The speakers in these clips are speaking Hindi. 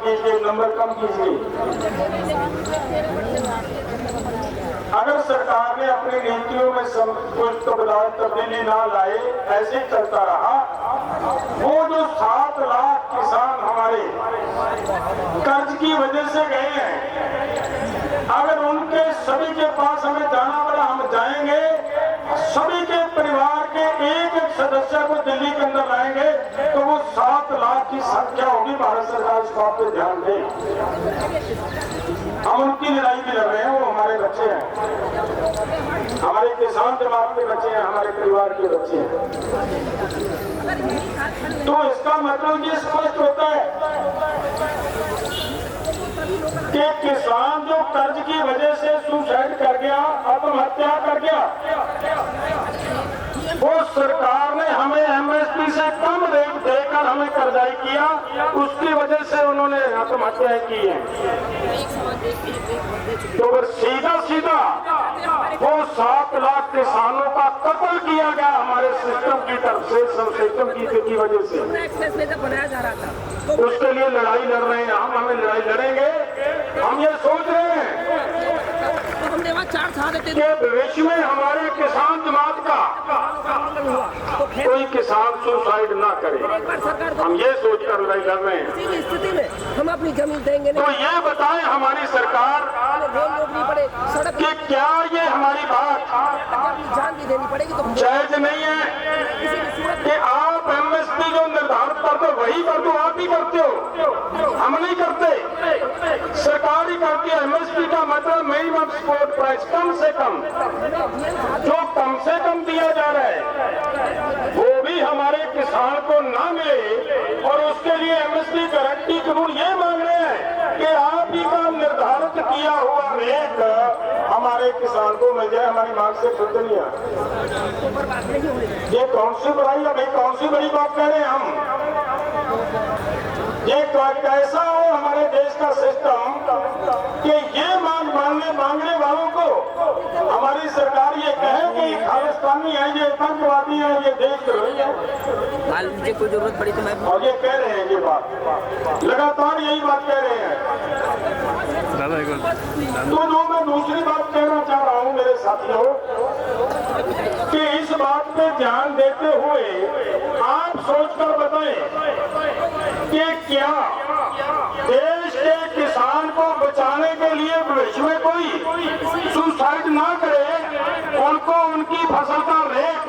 कीजिए, नंबर कम कीजिए। अगर सरकार ने अपनी नीतियों में कुछ तब्दीली ना लाए, ऐसे ही चलता रहा, वो जो 7 लाख किसान हमारे कर्ज की वजह से गए हैं, अगर उनके सभी के पास हमें जाना पड़ा, हम जाएंगे, सभी के परिवार के एक एक सदस्य को दिल्ली के अंदर लाएंगे, तो वो 7 लाख की संख्या होगी। भारत सरकार इस बात पे ध्यान दे। हम उनकी लड़ाई भी लड़ रहे हैं, वो हमारे बच्चे हैं, हमारे किसान जमात के बच्चे हैं, हमारे परिवार के बच्चे हैं। तो इसका मतलब ये स्पष्ट होता है कि किसान जो कर्ज की वजह से सुसाइड कर गया, आत्महत्या कर गया, वो सरकार ने हमें एमएसपी से कम रेट देकर हमें कर्जाई किया, उसकी वजह से उन्होंने आत्महत्याएं की हैं। तो अगर सीधा सीधा वो 7 लाख किसानों का कत्ल किया गया हमारे सिस्टम की तरफ से, सब सिस्टम की वजह से बनाया जा रहा था, उसके लिए लड़ाई लड़ रहे हैं हम। हमें लड़ाई लड़ेंगे। हम ये सोच रहे हैं कि भविष्य में हमारे किसान जमात का कोई किसान सुसाइड ना करे। हम ये सोचकर लड़ाई लड़ रहे हैं। इसी स्थिति में हम अपनी जमीन देंगे नहीं। तो ये बताएं हमारी सरकार कि क्या ये हमारी बात जान भी देनी पड़ेगी तो जायज नहीं है कि आप एमएसपी जो निर्धारित करते हो वही कर दो, आप ही करते हो, हम नहीं करते, सरकार ही करती है। एमएसपी का मतलब मिनिमम सपोर्ट प्राइस, कम से कम, जो कम से कम दिया जा रहा है वो भी हमारे किसान को ना मिले, और उसके लिए एमएसपी गारंटी कानून ये मांग रहे हैं कि आप ही का निर्धारित किया हुआ रेट हमारे किसान को मिल जाए। हमारी मांग से खुद नहीं है। ये कौन सी बुराई है भाई, कौन सी बड़ी बात कह रहे हैं हम? ये कैसा हो हमारे देश का सिस्टम कि ये मांगने वालों को हमारी सरकार ये कहे कि खालिस्तानी है, ये आतंकवादी है, ये देशद्रोही है। मुझे कोई जरूरत पड़ी तो मैं, और ये कह रहे हैं, ये बात लगातार यही बात कह रहे हैं। तो जो मैं दूसरी बात कहना चाह रहा हूँ मेरे साथियों, कि इस बात पे ध्यान देते हुए आप सोचकर बताएं कि क्या देश के किसान को बचाने के लिए भविष्य में कोई सुसाइड ना करे, उनको उनकी फसल का रेट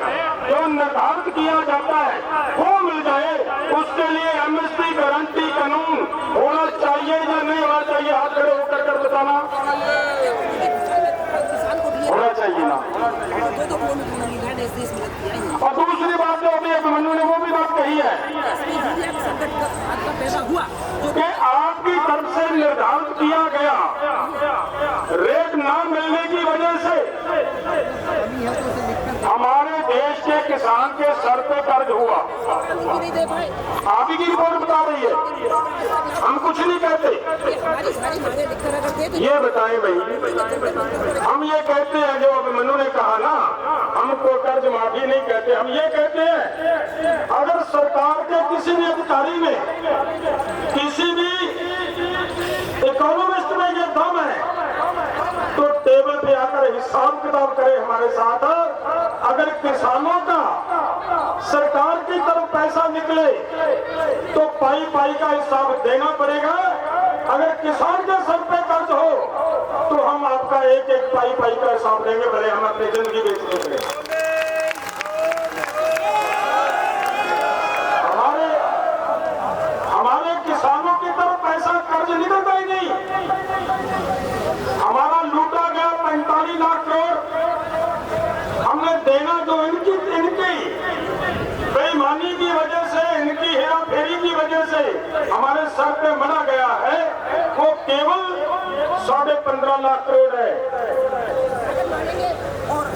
जो निर्धारित किया जाता है वो मिल जाए, उसके लिए एमएसपी गारंटी कानून होना चाहिए या नहीं होना चाहिए? हाथ खड़े होकर कर बताना। होना चाहिए ना। और दूसरी बात जो अभी अभिमन्यु ने वो भी बात कही है कि आपकी तरफ से निर्धारित किया गया रेट ना मिलने की वजह से हमारे देश के किसान के सर पे कर्ज हुआ। आप ही की रिपोर्ट बता रही है, हम कुछ नहीं कहते। ये बताएं भाई, हम ये कहते हैं जो अभिमन्यु ने कहा ना, हमको कर्ज माफी नहीं कहते, हम ये कहते हैं अगर सरकार के किसी भी अधिकारी ने, किसी भी इकोनॉमिस्ट में ये दम है तो टेबल पे आकर हिसाब किताब करे हमारे साथ। अगर किसानों का सरकार की तरफ पैसा निकले तो पाई पाई का हिसाब देना पड़ेगा। अगर किसान के सर पे कर्ज हो तो हम आपका एक एक पाई पाई का हिसाब देंगे, भले हम अपनी जिंदगी बेचने के लिए। हमारे किसानों की तरफ पैसा कर्ज निकलता ही नहीं। हमारा लूटा गया 45 लाख करोड़, हमने देना जो इनकी बेईमानी की वजह से, इनकी हेरा फेरी की वजह से हमारे सर पे मना गया है, वो केवल 15.5 लाख करोड़ है।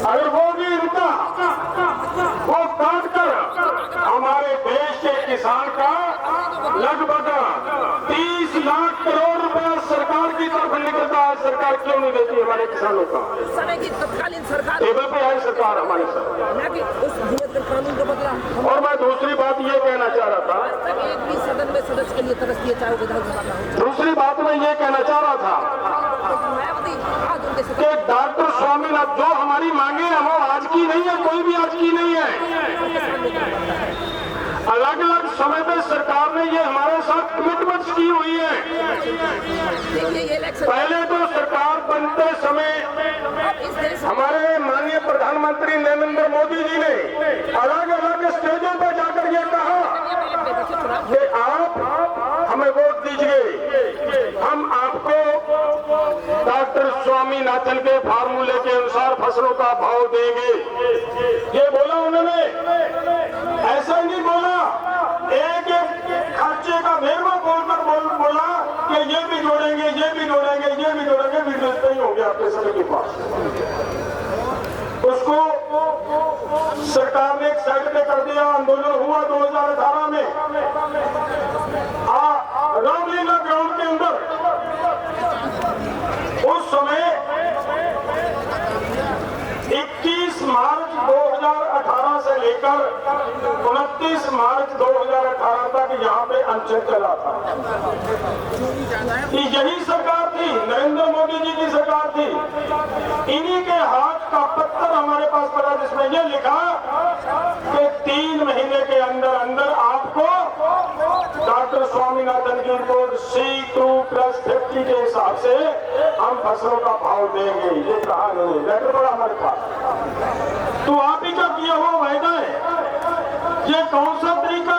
अगर वो भी इनका वो काट कर हमारे देश के किसान का लगभग 30 लाख करोड़ रुपया सरकार की तरफ निकलता है। सरकार क्यों नहीं देती हमारे किसानों का? समय की तत्कालीन सरकार टेबल पे आई सरकार हमारे साथ। उस कानून को बदला। और मैं दूसरी बात ये कहना चाह रहा था, एक भी सदन में सदस्य के लिए तरसती है, चाहे वो विधानसभा का हो। ये कहना चाह रहा था मायावती आज उनके साथ कि डॉक्टर स्वामीनाथन जो हमारी मांगे हैं वो आज की नहीं है, कोई भी आज की नहीं है। अलग अलग समय पे सरकार ने ये हमारे साथ कमिटमेंट्स की हुई है। देखिए ये इलेक्शन पहले तो सरकार बनते समय इस देश हमारे माननीय प्रधानमंत्री नरेंद्र मोदी जी ने अलग अलग स्टेजों पर जाकर ये कहा कि आप हमें वोट दीजिए, हम आपको डॉक्टर स्वामीनाथन के फार्मूले के अनुसार फसलों का भाव देंगे। ये बोला उन्होंने, ऐसा ही नहीं बोला, एक एक खर्चे का वेरवा बोलकर बोला कि ये भी जोड़ेंगे, ये भी जोड़ेंगे, ये भी जोड़ेंगे, वीडियोस नहीं होंगे आपके सभी के पास। उसको सरकार ने एक साइड पे कर दिया। आंदोलन हुआ 2018 में रामलीला ग्राउंड के अंदर। उस समय 21 मार्च 2018 से लेकर 29 मार्च 2018 तक यहाँ पे अनशन चला था। यही सरकार थी, नरेंद्र मोदी जी की सरकार थी। इन्हीं के हाथ का पत्थर हमारे पास पड़ा जिसमें यह लिखा कि 3 महीने के अंदर अंदर आपको डॉक्टर स्वामीनाथन की रिपोर्ट C2+50 के हिसाब से हम फसलों का भाव देंगे। ये कहा नहीं, लेटर पड़ा हमारे पास। तो आप ही का किया हुआ वायदा है। ये कौन सा तरीका